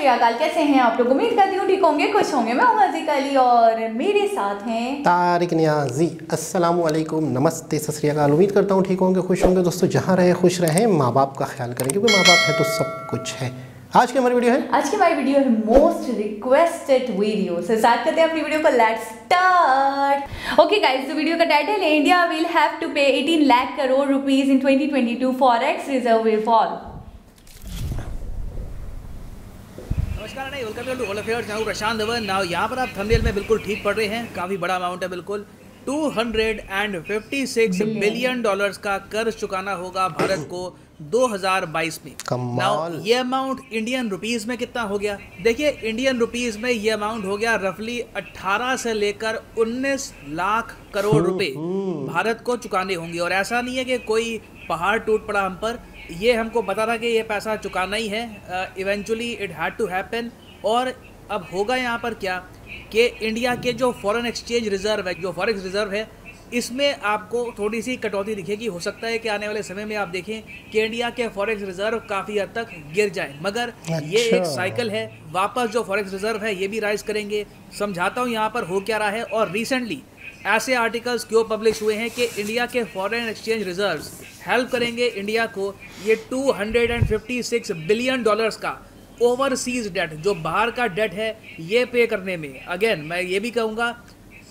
श्री अकाल। कैसे हैं आप लोग? उम्मीद करती हूँ ठीक होंगे, खुश होंगे। मैं हूँ हज़ीका अली और मेरे साथ हैं तारिक नियाजी। अस्सलाम वालेकुम, नमस्ते, सत श्री अकाल। उम्मीद करता हूँ ठीक होंगे, खुश होंगे। दोस्तों जहाँ रहें खुश रहें, माँ बाप का ख्याल करें क्योंकि माँ बाप है तो सब कुछ है। आज की हमारी वीडियो है मोस्ट रिक्वेस्टेड वीडियो। से स्टार्ट करते हैं अपनी वीडियो को। Let's start. ओके गाइस, तो वीडियो का टाइटल है इंडिया विल हैव टू पे 18 lakh crore rupees in 2022 forex reserve will fall. नमस्कार, नहीं वेलकम टू ऑल अफेयर्स। मैं हूं प्रशांत धवन। नाउ यहाँ पर आप थंबनेल में बिल्कुल ठीक पढ़ रहे हैं, काफ़ी बड़ा अमाउंट है। बिल्कुल 256 बिलियन डॉलर्स का कर्ज चुकाना होगा भारत को 2022 में। नाउ ये अमाउंट इंडियन रुपीस में कितना हो गया? देखिए, इंडियन रुपीस में ये अमाउंट हो गया रफली 18 से लेकर 19 लाख करोड़ रुपए भारत को चुकाने होंगे। और ऐसा नहीं है कि कोई पहाड़ टूट पड़ा हम पर, ये हमको पता था कि ये पैसा चुकाना ही है। Eventually it had to happen. और अब होगा यहाँ पर क्या कि इंडिया के जो फॉरेन एक्सचेंज रिजर्व है, जो फॉरेक्स रिजर्व है, इसमें आपको थोड़ी सी कटौती दिखेगी। हो सकता है कि आने वाले समय में आप देखें कि इंडिया के फॉरेक्स रिजर्व काफ़ी हद तक गिर जाए, मगर ये एक साइकिल है। वापस जो फॉरेक्स रिजर्व है ये भी राइज करेंगे। समझाता हूँ यहाँ पर हो क्या रहा है। और रिसेंटली ऐसे आर्टिकल्स क्यों पब्लिश हुए हैं कि इंडिया के फॉरेन एक्सचेंज रिजर्व्स हेल्प करेंगे इंडिया को ये 256 बिलियन डॉलर्स का ओवरसीज डेट, जो बाहर का डेट है, ये पे करने में। अगेन मैं ये भी कहूँगा,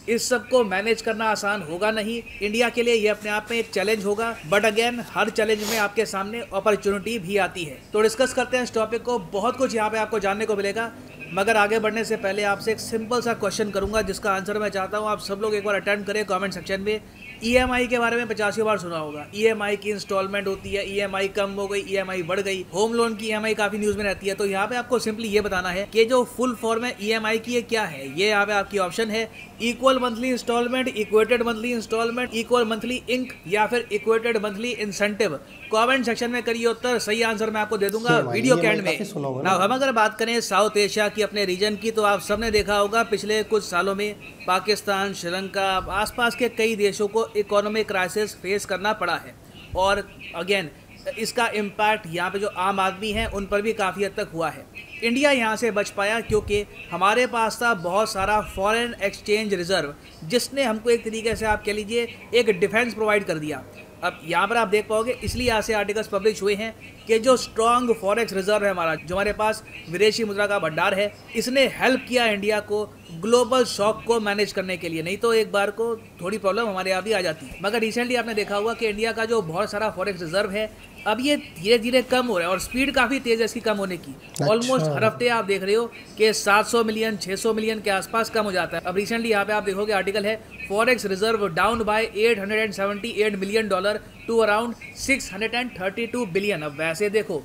इस सब को मैनेज करना आसान होगा नहीं। इंडिया के लिए ये अपने आप में एक चैलेंज होगा, बट अगेन हर चैलेंज में आपके सामने अपॉर्चुनिटी भी आती है। तो डिस्कस करते हैं इस टॉपिक को। बहुत कुछ यहाँ पे आपको जानने को मिलेगा, मगर आगे बढ़ने से पहले आपसे एक सिंपल सा क्वेश्चन करूंगा जिसका आंसर मैं चाहता हूँ आप सब लोग एक बार अटेंड करें कमेंट सेक्शन में। ईएमआई के बारे में 50 बार सुना होगा। ईएमआई की इंस्टॉलमेंट होती है, ईएमआई कम हो गई, ईएमआई बढ़ गई। होम लोन की ईएमआई काफी न्यूज में रहती है। तो यहाँ पे आपको सिंपली ये बताना है कि जो फुल फॉर्म है ईएमआई की ये क्या है। ये यहाँ पे आपकी ऑप्शन है equal monthly instalment, equated monthly instalment, equal monthly ink या फिर equated monthly incentive. Comment section में करिए उत्तर। सही आंसर मैं आपको दे दूंगा वीडियो के एंड में। ना हम अगर बात करें साउथ एशिया की, अपने रीजन की, तो आप सबने देखा होगा पिछले कुछ सालों में पाकिस्तान, श्रीलंका, आसपास के कई देशों को इकोनॉमिक क्राइसिस फेस करना पड़ा है। और अगेन इसका इम्पैक्ट यहाँ पे जो आम आदमी हैं उन पर भी काफ़ी हद तक हुआ है। इंडिया यहाँ से बच पाया क्योंकि हमारे पास था बहुत सारा फॉरेन एक्सचेंज रिजर्व, जिसने हमको एक तरीके से आप कह लीजिए एक डिफेंस प्रोवाइड कर दिया। अब यहाँ पर आप देख पाओगे, इसलिए यहाँ से आर्टिकल्स पब्लिश हुए हैं कि जो स्ट्रॉन्ग फॉरेक्स रिजर्व है हमारा, जो हमारे पास विदेशी मुद्रा का भंडार है, इसने हेल्प किया इंडिया को ग्लोबल शॉक को मैनेज करने के लिए। नहीं तो एक बार को थोड़ी प्रॉब्लम हमारे यहाँ भी आ जाती है। मगर रिसेंटली आपने देखा होगा कि इंडिया का जो बहुत सारा फॉरेक्स रिजर्व है अब ये धीरे धीरे कम हो रहा है और स्पीड काफ़ी तेज़ है इसकी कम होने की। ऑलमोस्ट हर हफ्ते आप देख रहे हो कि 700 मिलियन 600 मिलियन के आसपास कम हो जाता है। अब रिसेंटली यहाँ पे आप देखोगे आर्टिकल है forex reserve down by 878 million dollar to around 632 billion. अब वैसे देखो,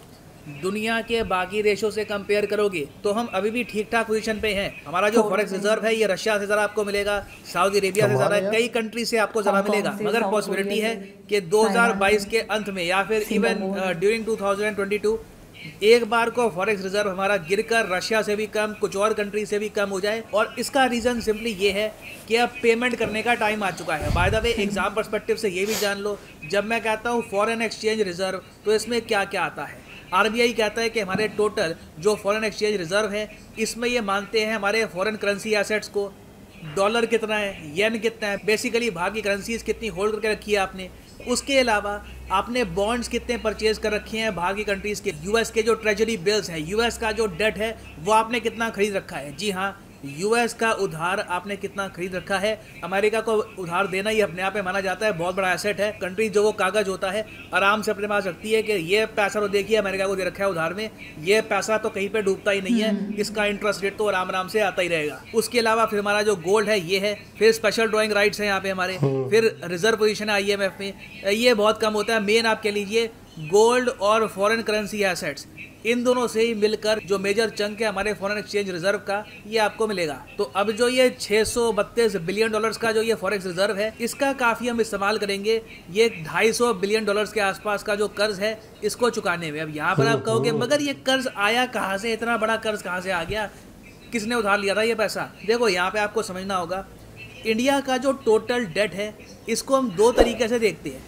दुनिया के बाकी देशों से कंपेयर करोगे तो हम अभी भी ठीक ठाक पोजीशन पे हैं। हमारा जो फॉरेक्स रिजर्व है ये रशिया से ज़रा आपको मिलेगा, सऊदी अरेबिया से ज़रा, कई कंट्री से आपको ज़रा मिलेगा। मगर पॉसिबिलिटी है कि 2022 के अंत में या फिर इवन ड्यूरिंग 2022 एक बार को फॉरेक्स रिजर्व हमारा गिरकर रशिया से भी कम, कुछ और कंट्री से भी कम हो जाए। और इसका रीज़न सिंपली ये है कि अब पेमेंट करने का टाइम आ चुका है। By the way, exam perspective से ये भी जान लो, जब मैं कहता हूँ फॉरेन एक्सचेंज रिजर्व तो इसमें क्या क्या आता है। आरबीआई कहता है कि हमारे टोटल जो फॉरेन एक्सचेंज रिजर्व है इसमें ये मानते हैं हमारे फॉरेन करेंसी एसेट्स को, डॉलर कितना है, येन कितना है, बेसिकली बाहर की करेंसीज कितनी होल्ड करके रखी है आपने। उसके अलावा आपने बॉन्ड्स कितने परचेज कर रखे हैं बाहर की कंट्रीज़ के, यूएस के जो ट्रेजरी बिल्स हैं, यूएस का जो डेट है वो आपने कितना खरीद रखा है। जी हाँ, यूएस का उधार आपने कितना खरीद रखा है। अमेरिका को उधार देना ही अपने आप में माना जाता है बहुत बड़ा एसेट है। कंट्री जो वो कागज होता है आराम से अपने पास रखती है कि ये पैसा तो देखिए अमेरिका को दे रखा है उधार में, ये पैसा तो कहीं पे डूबता ही नहीं है, इसका इंटरेस्ट रेट तो आराम आराम से आता ही रहेगा। उसके अलावा फिर हमारा जो गोल्ड है ये है, फिर स्पेशल ड्रॉइंग राइट्स हैं यहाँ पे हमारे, फिर रिजर्व पोजिशन है IMF में, ये बहुत कम होता है। मेन आप कह लीजिए गोल्ड और फॉरेन करेंसी एसेट्स, इन दोनों से ही मिलकर जो मेजर चंक है हमारे फॉरेन एक्सचेंज रिजर्व का, ये आपको मिलेगा। तो अब जो ये 632 बिलियन डॉलर्स का जो ये फॉरेक्स रिजर्व है, इसका काफ़ी हम इस्तेमाल करेंगे ये 250 बिलियन डॉलर्स के आसपास का जो कर्ज है इसको चुकाने में। अब यहाँ पर आप कहोगे मगर ये कर्ज आया कहाँ से, इतना बड़ा कर्ज कहाँ से आ गया, किसने उधार लिया था ये पैसा? देखो यहाँ पे आपको समझना होगा, इंडिया का जो टोटल डेट है इसको हम दो तरीके से देखते हैं।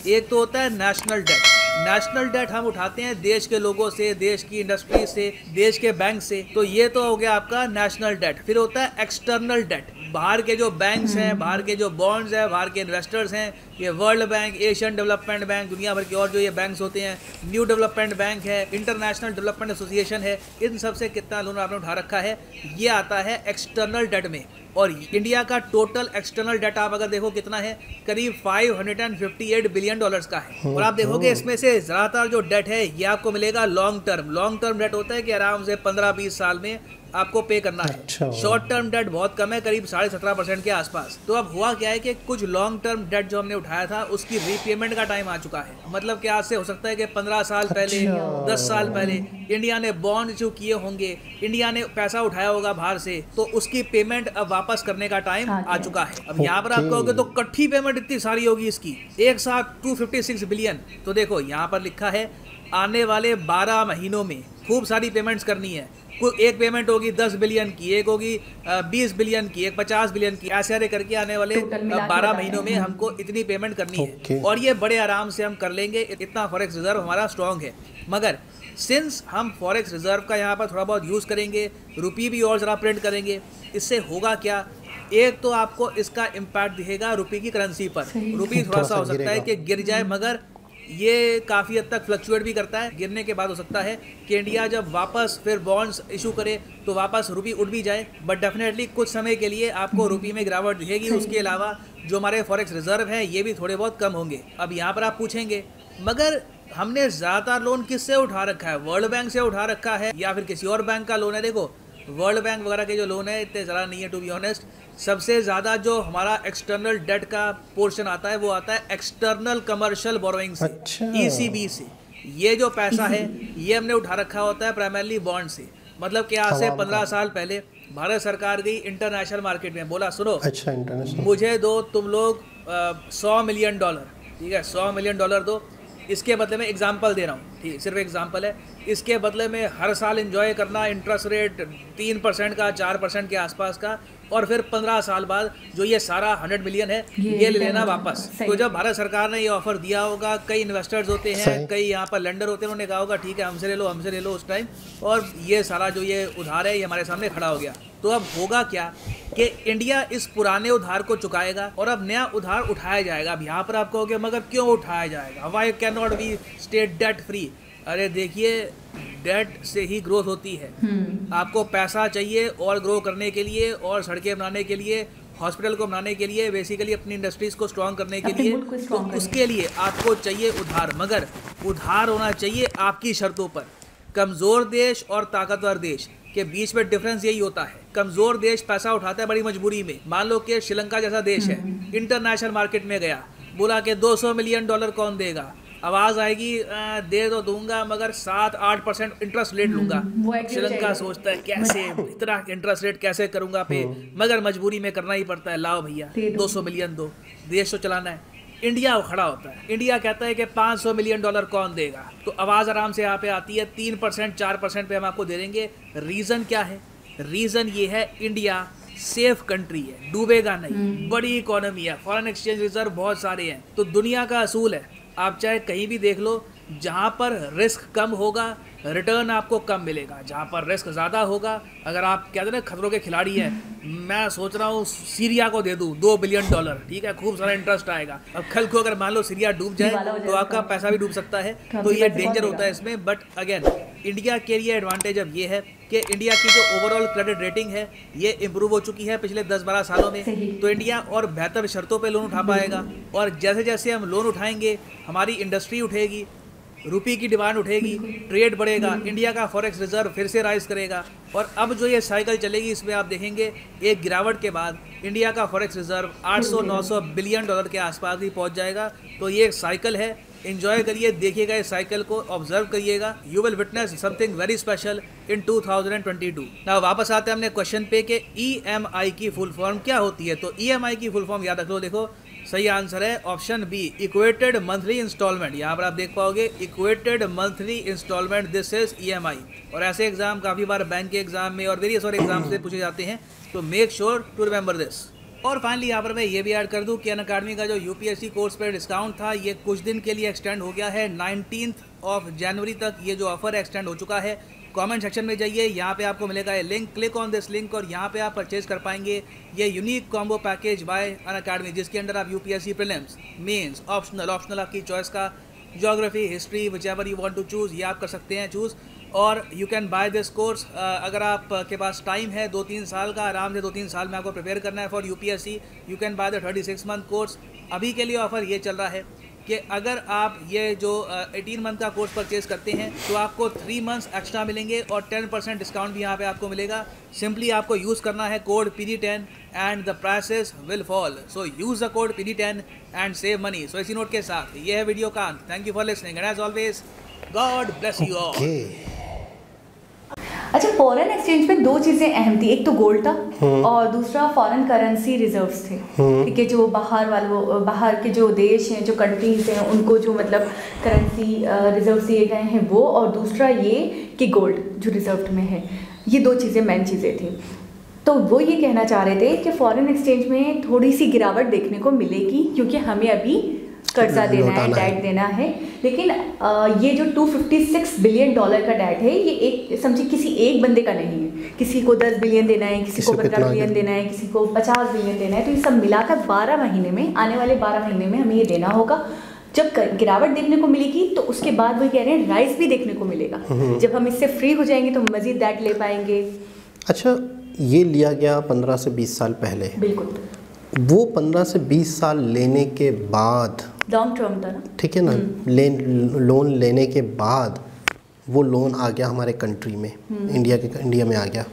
एक तो होता है नेशनल डेट, नेशनल डेट हम उठाते हैं देश के लोगों से, देश की इंडस्ट्री से, देश के बैंक से, तो ये तो हो गया आपका नेशनल डेट। फिर होता है एक्सटर्नल डेट, बाहर के जो बैंक्स हैं, बाहर के जो बॉन्ड्स हैं, बाहर के इन्वेस्टर्स हैं, ये world bank, Asian development bank, दुनिया भर के और जो ये बैंक्स होते हैं, न्यू डेवलपमेंट बैंक है, इंटरनेशनल डेवलपमेंट एसोसिएशन है, इन सब से कितना लोन आपने उठा रखा है, ये आता है एक्सटर्नल डेट में। और इंडिया का टोटल एक्सटर्नल डेट आप अगर देखो कितना है, करीब $558 बिलियन का है। और आप देखोगे इसमें से ज़्यादातर जो डेट है ये आपको मिलेगा long term. Long term debt होता है कि आराम से 15-20 साल में आपको पे करना है। शॉर्ट टर्म डेट बहुत कम है, करीब 17.5% के आसपास। तो अब हुआ क्या है कि कुछ लॉन्ग टर्म डेट जो हमने उठाया था उसकी रीपेमेंट का टाइम आ चुका है। मतलब कि आज से हो सकता है कि 15 साल पहले, 10 साल पहले इंडिया ने बॉन्ड इशू किए होंगे, इंडिया ने पैसा उठाया होगा बाहर से, तो उसकी पेमेंट अब वापस करने का टाइम आ चुका है। अब यहाँ पर आप कहोगे तो इकट्ठी पेमेंट इतनी सारी होगी इसकी, एक साथ 256 बिलियन। तो देखो यहाँ पर लिखा है आने वाले 12 महीनों में खूब सारी पेमेंट्स करनी है। एक पेमेंट होगी 10 बिलियन की, एक होगी 20 बिलियन की, एक 50 बिलियन की, ऐसे करके आने वाले 12 महीनों में हमको इतनी पेमेंट करनी है। और ये बड़े आराम से हम कर लेंगे, इतना फॉरेक्स रिजर्व हमारा स्ट्रॉन्ग है। मगर सिंस हम फॉरेक्स रिजर्व का यहाँ पर थोड़ा बहुत यूज़ करेंगे, रुपी भी और ज़रा प्रिंट करेंगे, इससे होगा क्या, एक तो आपको इसका इम्पैक्ट दिखेगा रुपी की करेंसी पर। रुपी थोड़ा सा हो सकता है कि गिर जाए, मगर ये काफ़ी हद तक फ्लक्चुएट भी करता है। गिरने के बाद हो सकता है कि इंडिया जब वापस फिर बॉन्ड्स इशू करे तो वापस रुपी उठ भी जाए, बट डेफिनेटली कुछ समय के लिए आपको रुपी में गिरावट दिखेगी। उसके अलावा जो हमारे फॉरेक्स रिजर्व हैं ये भी थोड़े बहुत कम होंगे। अब यहाँ पर आप पूछेंगे मगर हमने ज़्यादातर लोन किससे उठा रखा है, वर्ल्ड बैंक से उठा रखा है या फिर किसी और बैंक का लोन है? देखो वर्ल्ड बैंक वगैरह के जो लोन है इतने ज़्यादा नहीं है टू बी ऑनेस्ट। सबसे ज़्यादा जो हमारा एक्सटर्नल डेट का पोर्शन आता है वो आता है एक्सटर्नल कमर्शियल बोरोइंग से, ECB से। ये जो पैसा है ये हमने उठा रखा होता है प्राइमरली बॉन्ड से। मतलब कि आज से 15 साल पहले भारत सरकार गई इंटरनेशनल मार्केट में, बोला सुनो इंटरनेशनल मुझे दो तुम लोग $100 मिलियन, ठीक है, $100 मिलियन दो, इसके बदले में एग्जांपल दे रहा हूँ, ठीक, सिर्फ एग्जांपल है, इसके बदले में हर साल एंजॉय करना इंटरेस्ट रेट 3% का, 4% के आसपास का, और फिर 15 साल बाद जो ये सारा 100 मिलियन है ये ले लेना वापस। तो जब भारत सरकार ने ये ऑफर दिया होगा, कई इन्वेस्टर्स होते हैं, कई यहाँ पर लेंडर होते हैं, उन्होंने कहा होगा ठीक है हमसे ले लो उस टाइम, और ये सारा जो ये उधार है ये हमारे सामने खड़ा हो गया। तो अब होगा क्या कि इंडिया इस पुराने उधार को चुकाएगा और अब नया उधार उठाया जाएगा। अब यहाँ पर आप कहोगे मगर क्यों उठाया जाएगा, why can not be state debt free? अरे देखिए डेट से ही ग्रोथ होती है। आपको पैसा चाहिए और ग्रो करने के लिए, और सड़कें बनाने के लिए, हॉस्पिटल को बनाने के लिए, बेसिकली अपनी इंडस्ट्रीज को स्ट्रॉन्ग करने के लिए, तो उसके लिए आपको चाहिए उधार। मगर उधार होना चाहिए आपकी शर्तों पर। कमज़ोर देश और ताकतवर देश के बीच में डिफरेंस यही होता है। कमज़ोर देश पैसा उठाता है बड़ी मजबूरी में। मान लो कि श्रीलंका जैसा देश है, इंटरनेशनल मार्केट में गया, बोला कि $200 मिलियन कौन देगा? आवाज़ आएगी दे तो दूंगा मगर 7-8% इंटरेस्ट रेट लूंगा। श्रीलंका सोचता है कैसे इतना इंटरेस्ट रेट कैसे करूंगा पे, मगर मजबूरी में करना ही पड़ता है, लाओ भैया 200 मिलियन दो, देश तो चलाना है। इंडिया खड़ा होता है, इंडिया कहता है कि $500 मिलियन कौन देगा? तो आवाज़ आराम से यहाँ पे आती है 3%, 4% पे हम आपको दे देंगे। रीज़न क्या है? रीज़न ये है इंडिया सेफ कंट्री है, डूबेगा नहीं, बड़ी इकोनॉमी है, फॉरेन एक्सचेंज रिजर्व बहुत सारे हैं। तो दुनिया का असूल है, आप चाहे कहीं भी देख लो, जहाँ पर रिस्क कम होगा रिटर्न आपको कम मिलेगा, जहाँ पर रिस्क ज़्यादा होगा, अगर आप कहते हैं खतरों के खिलाड़ी हैं, मैं सोच रहा हूँ सीरिया को दे दूँ $2 बिलियन, ठीक है, खूब सारा इंटरेस्ट आएगा। अब कल को अगर मान लो सीरिया डूब जाए तो आपका पैसा भी डूब सकता है, तो ये डेंजर होता है इसमें। बट अगेन इंडिया के लिए एडवांटेज अब ये है कि इंडिया की जो ओवरऑल क्रेडिट रेटिंग है ये इम्प्रूव हो चुकी है पिछले 10-12 सालों में। तो इंडिया और बेहतर शर्तों पे लोन उठा पाएगा, और जैसे जैसे हम लोन उठाएंगे हमारी इंडस्ट्री उठेगी, रुपये की डिमांड उठेगी, ट्रेड बढ़ेगा, इंडिया का फॉरेक्स रिजर्व फिर से राइज करेगा। और अब जो ये साइकिल चलेगी इसमें आप देखेंगे एक गिरावट के बाद इंडिया का फॉरेक्स रिजर्व 800-900 बिलियन डॉलर के आसपास भी पहुंच जाएगा। तो ये एक साइकिल है, एंजॉय करिए, देखिएगा इस साइकिल को, ऑब्जर्व करिएगा, you will witness something very special in 2022। ना वापस आते हैं हमने क्वेश्चन पे कि EMI की फुल फॉर्म क्या होती है। तो EMI की फुल फॉर्म याद रख लो, देखो सही आंसर है option B, equated monthly instalment. यहाँ पर आप देख पाओगे equated monthly instalment, this is EMI। और ऐसे एग्जाम काफ़ी बार बैंक के एग्जाम में और वेरियस और एग्जाम से पूछे जाते हैं, तो make sure to remember this. और फाइनली यहाँ पर मैं ये भी ऐड कर दूं कि अनअकैडमी का जो यूपीएससी कोर्स पर डिस्काउंट था ये कुछ दिन के लिए एक्सटेंड हो गया है। 19 जनवरी तक ये जो ऑफर है एक्सटेंड हो चुका है। कमेंट सेक्शन में जाइए, यहाँ पे आपको मिलेगा ये link, click on this link और यहाँ पे आप परचेज कर पाएंगे ये unique combo package by Unacademy, जिसके अंदर आप यूपीएससी प्रीलिम्स, मेंस, ऑप्शनल आपकी चॉइस का, geography, history, whichever you want to choose, ये आप कर सकते हैं चूज़। और you can buy this course अगर आप के पास टाइम है 2-3 साल का, आराम से 2-3 साल में आपको प्रिपेयर करना है for UPSC, you can by the 36 month course. अभी के लिए ऑफर ये चल रहा है कि अगर आप ये जो 18 मंथ का कोर्स परचेज करते हैं तो आपको 3 मंथ्स एक्स्ट्रा मिलेंगे और 10% डिस्काउंट भी यहाँ पे आपको मिलेगा। सिंपली आपको यूज़ करना है code PD10 and the prices will fall. So use the code PD10 and save money. So इसी नोट के साथ ये है वीडियो का अंत। Thank you for listening and as always God bless you all. अच्छा, फॉरेन एक्सचेंज में 2 चीज़ें अहम थी, एक तो गोल्ड था और दूसरा फॉरेन करेंसी रिजर्व्स थे। ठीक है, जो बाहर के जो देश हैं, जो कंट्रीज हैं, उनको जो मतलब करेंसी रिजर्व्स दिए गए हैं वो, और दूसरा ये कि गोल्ड जो रिजर्व में है। ये 2 चीज़ें मेन चीज़ें थी। तो वो ये कहना चाह रहे थे कि फॉरेन एक्सचेंज में थोड़ी सी गिरावट देखने को मिलेगी क्योंकि हमें अभी कर्जा देना है, डेट देना है। लेकिन ये जो $256 बिलियन का डेट है, ये एक समझिए किसी एक बंदे का नहीं है। किसी को 10 बिलियन देना है, किसी को 15 बिलियन देना है, किसी को 50 बिलियन देना है। तो ये सब मिलाकर 12 महीने में, आने वाले 12 महीने में हमें ये देना होगा। जब गिरावट देखने को मिलेगी तो उसके बाद वो कह रहे हैं राइज भी देखने को मिलेगा। जब हम इससे फ्री हो जाएंगे तो मजीद डेट ले पाएंगे। अच्छा, ये लिया गया 15 से 20 साल पहले। बिल्कुल। वो 15 से 20 साल लेने के बाद, लॉन्ग टर्म था ना, ठीक है ना, लोन लेने के बाद वो लोन आ गया हमारे कंट्री में, इंडिया में आ गया।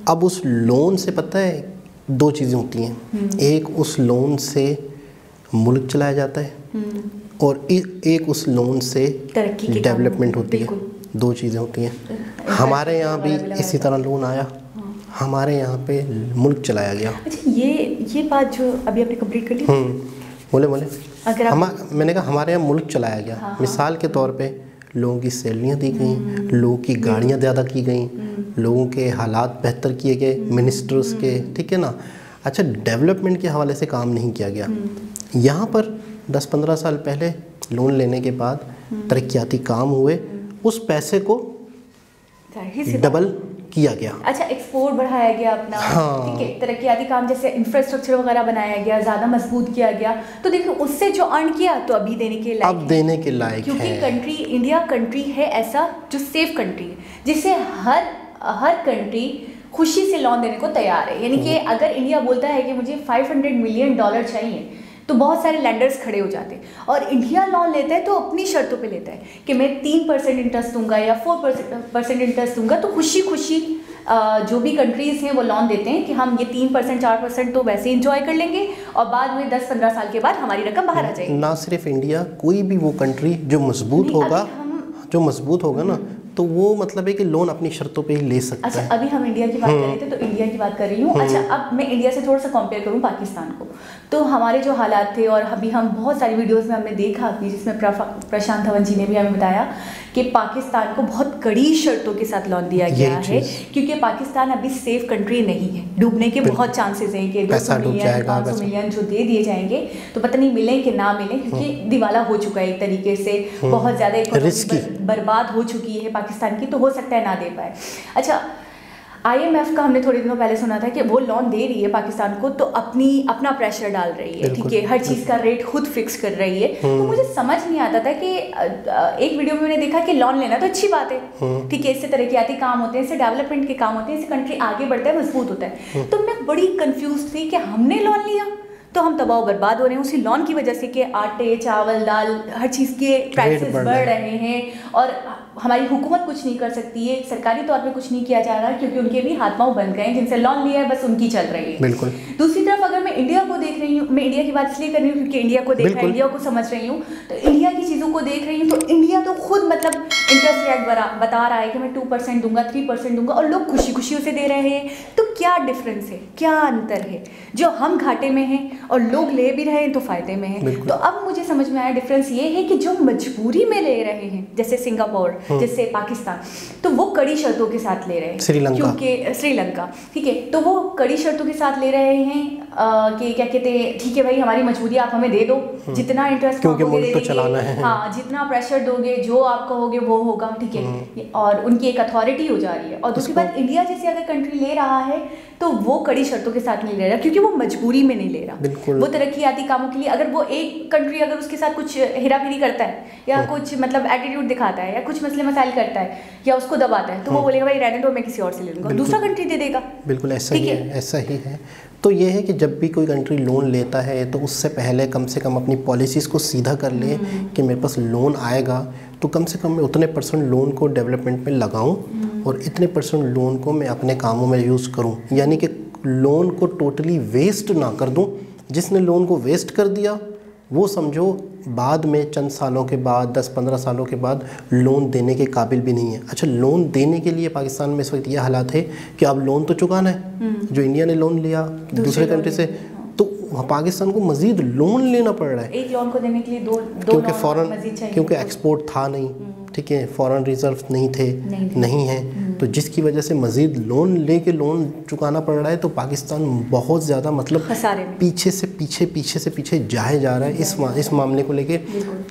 अब उस लोन से पता है 2 चीज़ें होती हैं। एक, उस लोन से मुल्क चलाया जाता है और एक उस लोन से डेवलपमेंट होती है। 2 चीज़ें होती हैं। हमारे यहाँ भी इसी तरह लोन आया, हमारे यहाँ पे मुल्क चलाया गया। अच्छा, ये बात जो अभी आपने कंप्लीट कर ली। बोले मैंने कहा हमारे यहाँ मुल्क चलाया गया। हाँ। मिसाल के तौर पे लोगों की सैलरियाँ दी गई, लोगों की गाड़ियाँ ज़्यादा की गई, लोगों के हालात बेहतर किए गए, मिनिस्टर्स के, ठीक है ना। अच्छा, डेवलपमेंट के हवाले से काम नहीं किया गया। यहाँ पर 10-15 साल पहले लोन लेने के बाद तरक्याती काम हुए, उस पैसे को डबल किया गया। अच्छा, एक्सपोर्ट बढ़ाया गया अपना। हाँ। ठीक है, तरक्याती काम जैसे इंफ्रास्ट्रक्चर वगैरह बनाया गया, ज़्यादा मजबूत किया गया। तो देखो उससे जो अर्न किया तो अभी देने के लायक, अब देने के लायक है। क्योंकि कंट्री, इंडिया कंट्री है ऐसा जो सेफ कंट्री है, जिसे हर कंट्री खुशी से लोन देने को तैयार है। यानी कि अगर इंडिया बोलता है कि मुझे $500 मिलियन चाहिए तो बहुत सारे लैंडर्स खड़े हो जाते हैं। और इंडिया लोन लेता है तो अपनी शर्तों पे लेता है कि मैं 3% इंटरेस्ट दूंगा या 4% इंटरेस्ट दूंगा। तो खुशी जो भी कंट्रीज़ हैं वो लोन देते हैं कि हम ये 3% 4% तो वैसे इंजॉय कर लेंगे और बाद में 10-15 साल के बाद हमारी रकम बाहर आ जाएगी। ना सिर्फ इंडिया, कोई भी वो कंट्री जो मजबूत होगा ना, तो वो मतलब है कि लोन अपनी शर्तों पे ही ले सकता है। अच्छा, अभी हम इंडिया की बात कर रहे थे तो इंडिया की बात कर रही हूँ। अच्छा, अब मैं इंडिया से थोड़ा सा कंपेयर करूँ पाकिस्तान को, तो हमारे जो हालात थे, और अभी हम बहुत सारी वीडियोस में हमने देखा अभी, जिसमें प्रशांत धवन जी ने भी हमें बताया कि पाकिस्तान को बहुत कड़ी शर्तों के साथ लोन दिया गया है, क्योंकि पाकिस्तान अभी सेफ कंट्री नहीं है। डूबने के बहुत चांसेस हैं कि 200 मिलियन 500 मिलियन जो दे दिए जाएंगे तो पता नहीं मिले कि ना मिले, क्योंकि दिवाला हो चुका है एक तरीके से, बहुत ज़्यादा इकोनॉमी बर्बाद हो चुकी है पाकिस्तान की, तो हो सकता है ना दे पाए। अच्छा, IMF का हमने थोड़े दिनों पहले सुना था कि वो लोन दे रही है पाकिस्तान को तो अपना प्रेशर डाल रही है। ठीक है, हर चीज़ का रेट खुद फिक्स कर रही है। तो मुझे समझ नहीं आता था कि एक वीडियो में मैंने देखा कि लोन लेना तो अच्छी बात है, ठीक है, इससे तरक्याती काम होते हैं, इससे डेवलपमेंट के काम होते हैं, इससे कंट्री आगे बढ़ता है, मजबूत होता है। तो मैं बड़ी कंफ्यूज थी कि हमने लोन लिया तो हम तबाह बर्बाद हो रहे हैं उसी लोन की वजह से कि आटे, चावल, दाल, हर चीज़ के प्राइसेस बढ़ रहे हैं और हमारी हुकूमत कुछ नहीं कर सकती है, सरकारी तौर पे कुछ नहीं किया जा रहा क्योंकि उनके भी हाथ पांव बंद गए हैं, जिनसे लोन लिया है बस उनकी चल रही है। बिल्कुल। दूसरी तरफ अगर मैं इंडिया को देख रही हूँ, मैं इंडिया की बात इसलिए कर रही हूँ क्योंकि इंडिया को देख रही हूँ, इंडिया को समझ रही हूँ, तो इंडिया की चीज़ों को देख रही हूँ तो इंडिया तो खुद मतलब इंटरेस्ट रेट बता रहा है कि मैं 2% दूंगा, 3% दूंगा, और लोग खुशी खुशी उसे दे रहे हैं। तो क्या डिफरेंस है, क्या अंतर है? जो हम घाटे में हैं और लोग ले भी रहे हैं तो फायदे में हैं। तो अब मुझे समझ में आया डिफरेंस ये है कि जो मजबूरी में ले रहे हैं, जैसे सिंगापुर, जैसे पाकिस्तान, तो वो कड़ी शर्तों के साथ ले रहे हैं। श्रीलंका, ठीक है, तो वो कड़ी शर्तों के साथ ले रहे हैं कि क्या कहते हैं, ठीक है भाई हमारी मजबूरी आप हमें दे दो, जितना इंटरेस्ट क्योंकि मुल्क तो चलाना है, हाँ, जितना प्रेशर दोगे, जो आप कहोगे वो होगा, ठीक है, और उनकी एक अथॉरिटी हो जा रही है। और दूसरी बात, इंडिया जैसे अगर कंट्री ले रहा है तो वो कड़ी शर्तों के साथ नहीं ले रहा, क्योंकि वो मजबूरी में नहीं ले रहा। वो तरक्याती कामों के लिए, अगर वो एक कंट्री अगर उसके साथ कुछ हेराफेरी करता है या कुछ मतलब एटीट्यूड दिखाता है या कुछ मसले मसाइल करता है या उसको दबाता है, तो वो बोलेगा भाई रहने दो, मैं किसी और से ले लूंगा, दूसरा कंट्री दे देगा। बिल्कुल ऐसा ही है, ऐसा ही है। तो ये है कि जब भी कोई कंट्री लोन लेता है तो उससे पहले कम से कम अपनी पॉलिसीज़ को सीधा कर ले कि मेरे पास लोन आएगा तो कम से कम मैं उतने % लोन को डेवलपमेंट में लगाऊं और इतने % लोन को मैं अपने कामों में यूज़ करूं। यानी कि लोन को टोटली वेस्ट ना कर दूं। जिसने लोन को वेस्ट कर दिया वो समझो बाद में चंद सालों के बाद, 10-15 सालों के बाद लोन देने के काबिल भी नहीं है। अच्छा, लोन देने के लिए पाकिस्तान में इस वक्त ये हालात है कि अब लोन तो चुकाना है, जो इंडिया ने लोन लिया दूसरे कंट्री से, तो पाकिस्तान को मज़ीद लोन लेना पड़ रहा है। एक लोन को देने के लिए दो क्योंकि फ़ौरन, क्योंकि एक्सपोर्ट था नहीं, ठीक है, फॉरेन रिजर्व नहीं थे, नहीं है, तो जिसकी वजह से मज़ीद लोन लेके लोन चुकाना पड़ रहा है। तो पाकिस्तान बहुत ज़्यादा मतलब पीछे से पीछे जाए जा रहा है इस मामले को लेके।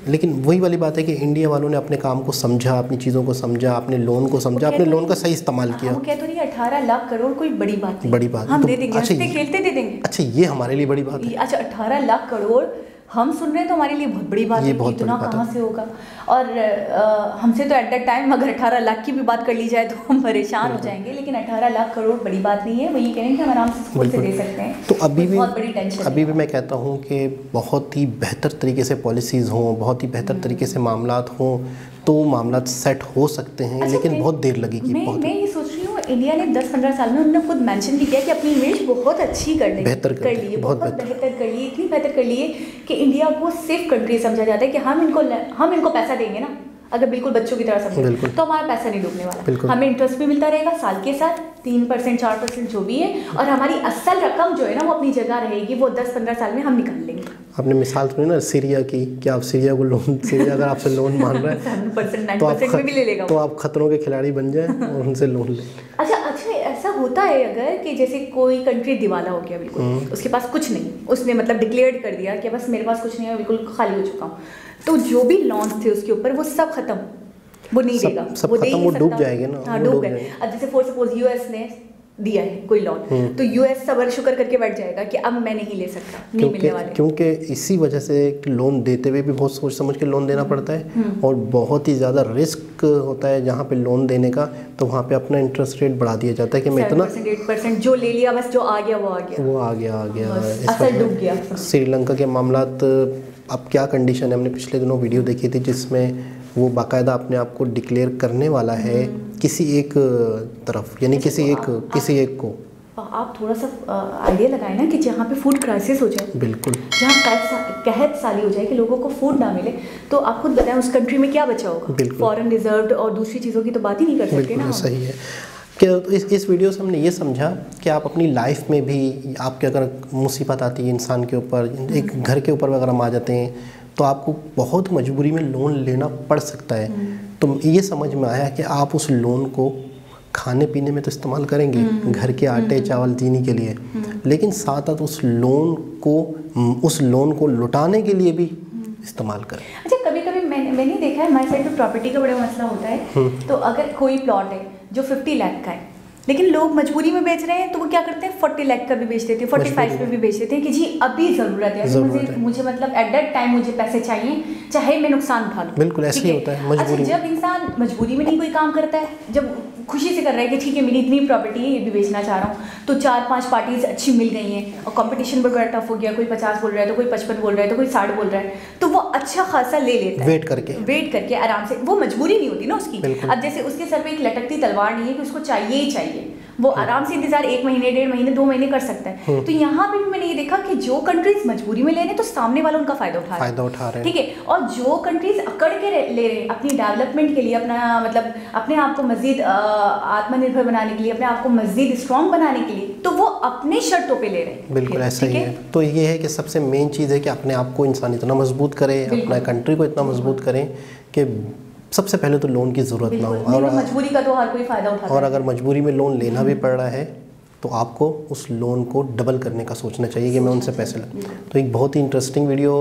लेकिन वही वाली बात है कि इंडिया वालों ने अपने काम को समझा, अपनी चीज़ों को समझा, अपने लोन को समझा, अपने लोन का सही इस्तेमाल किया। हम कहते हैं 18 लाख करोड़ कोई बड़ी बात नहीं, बड़ी बात हम दे देंगे, खेलते दे देंगे। अच्छा, ये हमारे लिए बड़ी बात है। अच्छा, 18 लाख करोड़ हम सुन रहे हैं तो हमारे लिए बहुत बड़ी बात है, इतना कहाँ से होगा। और हमसे तो एट दैट टाइम अगर 18 लाख की भी बात कर ली जाए तो हम परेशान हो जाएंगे, लेकिन 18 लाख करोड़ बड़ी बात नहीं है। वही कहें कि हम आराम से स्कूल से दे सकते हैं। तो अभी भी मैं कहता हूँ कि बहुत ही बेहतर तरीके से पॉलिसीज़ हों, बहुत ही बेहतर तरीके से मामलात हों तो मामलात सेट हो सकते हैं। अच्छा, लेकिन बहुत देर लगेगी। मैं ये सोच रही हूँ, इंडिया ने 10-15 साल में उन्होंने खुद मेंशन भी किया कि अपनी इमेज बहुत अच्छी कर ली, बेहतर कर ली है, बहुत बेहतर कर ली, इतनी बेहतर कर ली है कि इंडिया को सेफ कंट्री समझा जाता है कि हम इनको पैसा देंगे ना, अगर बिल्कुल बच्चों की तरह समझे तो हमारा पैसा नहीं डूबने वाला, हमें इंटरेस्ट भी मिलता रहेगा साल के साथ 3%, 4% जो भी है, और हमारी असल रकम जो है ना वो अपनी जगह रहेगी, वो 10-15 साल में हम निकाल लेंगे। आपने मिसाल सुनी ना सीरिया की, कि आप सीरिया अगर आपसे लोन मांग रहा है तो आप खतरों के खिलाड़ी बन जाए और उनसे लोन लें। अच्छा, ऐसा होता है अगर कि जैसे कोई कंट्री दिवाला हो गया, बिल्कुल उसके पास कुछ नहीं, उसने मतलब डिक्लेयर कर दिया कि बस मेरे पास कुछ नहीं है, बिल्कुल खाली हो चुका हूँ, तो जो भी लॉन्स थे उसके ऊपर वो सब खत्म, वो नहीं देगा, वो डूब जाएंगे ना। हाँ, डूब गए। अब जैसे फॉर सपोज यूएस ने दिया है कोई लोन, तो यूएस सबर शुक्र करके बैठ जाएगा कि अब मैं नहीं ले सकता, नहीं मिलने वाले। क्योंकि इसी वजह से लोन देते हुए भी बहुत सोच समझ के लोन देना पड़ता है और बहुत ही ज़्यादा रिस्क होता है जहाँ पे लोन देने का, तो वहाँ पे अपना इंटरेस्ट रेट बढ़ा दिया जाता है कि मैं इतना 8% जो ले लिया बस, जो आ गया वो आ गया, असल डूब गया। श्रीलंका के मामलात अब क्या कंडीशन है, हमने पिछले दिनों वीडियो देखी थी जिसमें वो बाकायदा अपने आप को डिक्लेयर करने वाला है किसी एक तरफ, यानी किसी एक को। आप थोड़ा सा आइडिया लगाए ना कि जहाँ पे फूड क्राइसिस हो जाए, बिल्कुल, जहाँ कहत साली हो जाए कि लोगों को फूड ना मिले, तो आप खुद बताएं उस कंट्री में क्या बचा होगा। फॉरेन रिजर्व और दूसरी चीज़ों की तो बात ही नहीं कर सकते ना। सही है कि इस वीडियो से हमने ये समझा कि आप अपनी लाइफ में भी, आपके अगर मुसीबत आती है इंसान के ऊपर, एक घर के ऊपर अगर हम आ जाते हैं तो आपको बहुत मजबूरी में लोन लेना पड़ सकता है। तो ये समझ में आया कि आप उस लोन को खाने पीने में तो इस्तेमाल करेंगे, घर के आटे चावल जीने के लिए, लेकिन साथ साथ उस लोन को लुटाने के लिए भी इस्तेमाल करें। अच्छा, कभी-कभी मैंने देखा है हमारे साइड पे प्रॉपर्टी का बड़ा मसला होता है। तो अगर कोई प्लॉट है जो 50 लाख का है, लेकिन लोग मजबूरी में बेच रहे हैं, तो वो क्या करते हैं 40 लाख का भी बेच देते हैं, 45 पे भी बेच देते हैं कि जी अभी ज़रूरत है, मुझे मतलब एट दैट टाइम मुझे पैसे चाहिए, चाहे मैं नुकसान उठा लूँ। बिल्कुल ऐसे ही होता है मजबूरी। अच्छा, जब इंसान मजबूरी में नहीं कोई काम करता है, जब खुशी से कर रहा है कि ठीक है मेरी इतनी प्रॉपर्टी है, ये भी बेचना चाह रहा हूँ, तो 4-5 पार्टीज अच्छी मिल गई हैं और कंपटीशन बड़ा टफ हो गया, कोई 50 बोल रहा है तो कोई 55 बोल रहा है तो कोई 60 बोल रहा है, तो वो अच्छा खासा ले लेता है वेट करके आराम से। वो मजबूरी नहीं होती ना उसकी। अब जैसे उसके सर पे एक लटकती तलवार नहीं है कि उसको चाहिए ही चाहिए, वो आराम से इंतजार 1 महीने 1.5 महीने 2 महीने कर सकता है। तो यहाँ पे भी मैंने ये देखा कि जो कंट्रीज मजबूरी में ले रहे हैं तो सामने वाला उनका फायदा उठा रहे हैं, ठीक है। और जो कंट्रीज अकड़ के ले रहे हैं अपनी डेवलपमेंट के लिए, अपना मतलब अपने आप को मजीद आत्मनिर्भर बनाने के लिए, अपने आप को मजीद स्ट्रॉन्ग बनाने के लिए, तो वो अपने शर्तों पे ले रहे हैं। बिल्कुल ऐसा ही है। तो ये है कि सबसे मेन चीज़ है कि अपने आप को इंसान इतना मजबूत करे, अपना कंट्री को इतना मजबूत करें कि सबसे पहले तो लोन की ज़रूरत ना हो। और मजबूरी का तो हर कोई फ़ायदा उठाता है। और अगर मजबूरी में लोन लेना भी पड़ रहा है तो आपको उस लोन को डबल करने का सोचना चाहिए कि मैं उनसे पैसे तो एक बहुत ही इंटरेस्टिंग वीडियो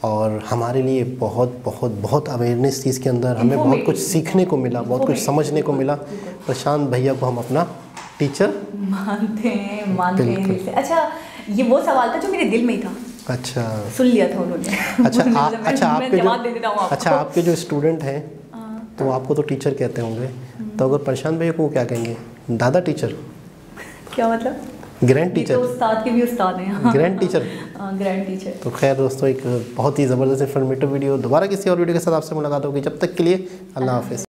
और हमारे लिए बहुत बहुत बहुत अवेयरनेस चीज़ के अंदर हमें बहुत कुछ सीखने को मिला, बहुत कुछ समझने को मिला। प्रशांत भैया को हम अपना टीचर मानते हैं। अच्छा, ये वो सवाल था जो मेरे दिल में ही था। अच्छा, सुन लिया था उन्होंने। अच्छा आपके जो स्टूडेंट हैं तो आपको तो टीचर कहते होंगे, तो अगर प्रशांत भैया को क्या कहेंगे? दादा टीचर? क्या मतलब? Grand teacher? तो उस्ताद के भी उस्ताद हैं। Grand teacher? Grand teacher. तो खैर दोस्तों, एक बहुत ही ज़बरदस्त इन्फॉर्मेटिव वीडियो, दोबारा किसी और वीडियो के साथ आपसे मुलाकात होगी। जब तक के लिए अल्लाह हाफिज़।